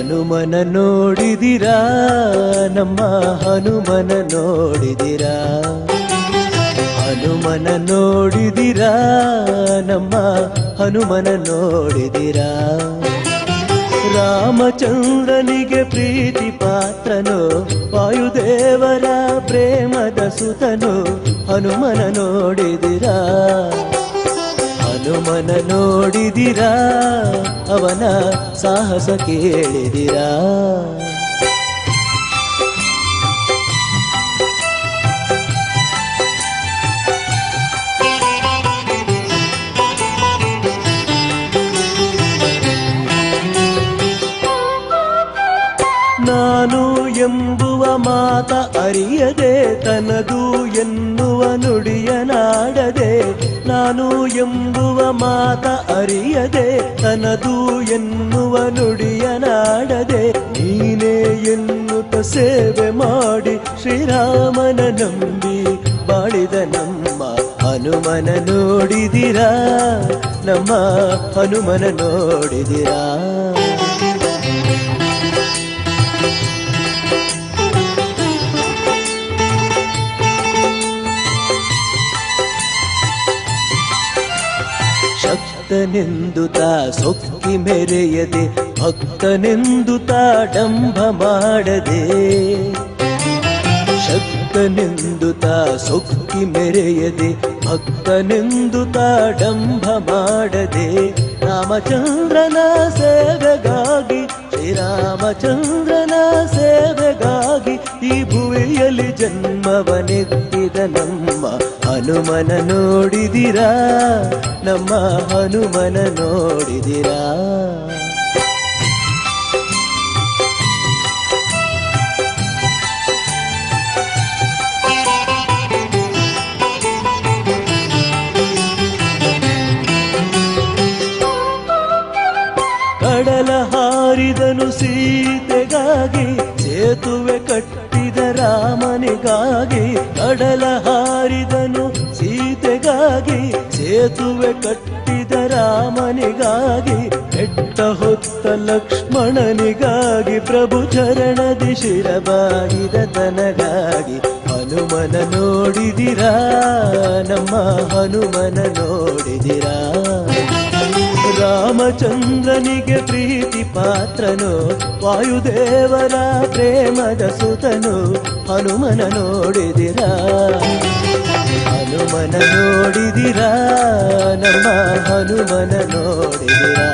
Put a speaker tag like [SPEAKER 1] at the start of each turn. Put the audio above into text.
[SPEAKER 1] ಹನುಮನ ನೋಡಿದಿರಾ ನಮ್ಮ ಹನುಮನ ನೋಡಿದಿರಾ ಹನುಮನ ನೋಡಿದಿರಾ ನಮ್ಮ ಹನುಮನ ನೋಡಿದಿರಾ ರಾಮಚಂದ್ರನಿಗೆ ಪ್ರೀತಿ ಪಾತ್ರನು ವಾಯುದೇವರ ಪ್ರೇಮದ ಸುತನು ಹನುಮನ ನೋಡಿದಿರಾ ಹನುಮನ ನೋಡಿದಿರಾ ಅವನ ಸಾಹಸ ಕೇಳಿದಿರಾ ನಾನು ಎಂಬುವ ಮಾತ ಅರಿಯದೆ ತನದು ಎನ್ನುವ ನುಡಿಯನಾಡದೆ ನಾನು ಎಂಬುವ ಮಾತ ಅರಿಯದೆ ತನದು ಎನ್ನುವ ನುಡಿಯನಾಡದೆ ನೀನೇ ಎನ್ನುತ್ತ ಸೇವೆ ಮಾಡಿ ಶ್ರೀರಾಮನ ನಂಬಿ ಬಾಳಿದ ನಮ್ಮ ಹನುಮನ ನೋಡಿದಿರಾ ನಮ್ಮ ಹನುಮನ ನೋಡಿದಿರಾ ಶಕ್ತನೆಂದುತ ಸೊಕ್ಕಿ ಮೆರೆಯದೆ ಭಕ್ತನೆಂದುತ ಡಂಭ ಮಾಡದೆ ಶಕ್ತನೆಂದುತ ಸೊಕ್ಕಿ ಮೆರೆಯದೆ ಭಕ್ತನೆಂದುತ ಡಂಭ ಮಾಡದೆ ರಾಮಚಂದ್ರನ ಸೇವೆಗಾಗಿ ಶ್ರೀರಾಮಚಂದ್ರನ ಸೇವೆಗಾಗಿ ಈ ಭುವಿಯಲ್ಲಿ ಜನ್ಮವನೆತ್ತಿದ ನಮ್ಮ ಹನುಮನ ನೋಡಿದಿರಾ ನಮ್ಮ ಹನುಮನ ನೋಡಿದಿರಾ ಕಡಲ ಹಾರಿದನು ಸೀತೆಗಾಗಿ ಸೇತುವೆ ಕಟ್ಟಿದ ರಾಮನಿಗಾಗಿ ಕಡಲ ಹಾರಿದನು ಸೀತೆಗಾಗಿ ಸೇತುವೆ ಕಟ್ಟಿದ ರಾಮನಿಗಾಗಿ ಬೆಟ್ಟ ಹೊತ್ತ ಲಕ್ಷ್ಮಣನಿಗಾಗಿ ಪ್ರಭು ಚರಣದಿ ಶಿರಬಾಗಿದ ತನಗಾಗಿ ಹನುಮನ ನೋಡಿದಿರಾ ನಮ್ಮ ಹನುಮನ ನೋಡಿದಿರಾ ರಾಮಚಂದ್ರನಿಗೆ ಪ್ರೀತಿ ಪಾತ್ರನು ವಾಯುದೇವರ ಪ್ರೇಮದ ಸುತನು ಹನುಮನ ನೋಡಿದಿರಾ ಹನುಮನ ನೋಡಿದಿರಾ ನಮ್ಮ ಹನುಮನ ನೋಡಿದಿರಾ